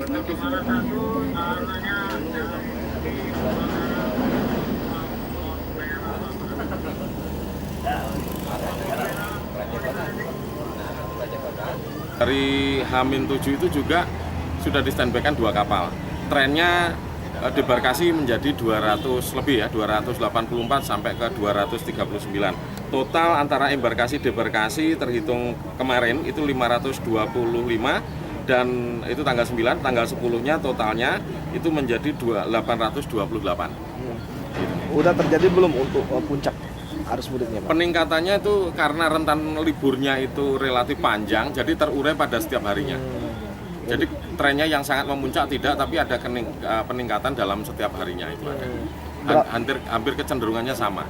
Dari H-7 itu juga sudah di-standby-kan 2 kapal. Trennya debarkasi menjadi 200 lebih ya, 284 sampai ke 239. Total antara embarkasi debarkasi terhitung kemarin itu 525 dan itu tanggal 9, tanggal 10-nya totalnya itu menjadi 828. Udah terjadi belum untuk puncak arus mudiknya, Pak? Peningkatannya itu karena rentan liburnya itu relatif panjang, jadi terurai pada setiap harinya. Jadi trennya yang sangat memuncak tidak, tapi ada peningkatan dalam setiap harinya itu ada. Hampir kecenderungannya sama.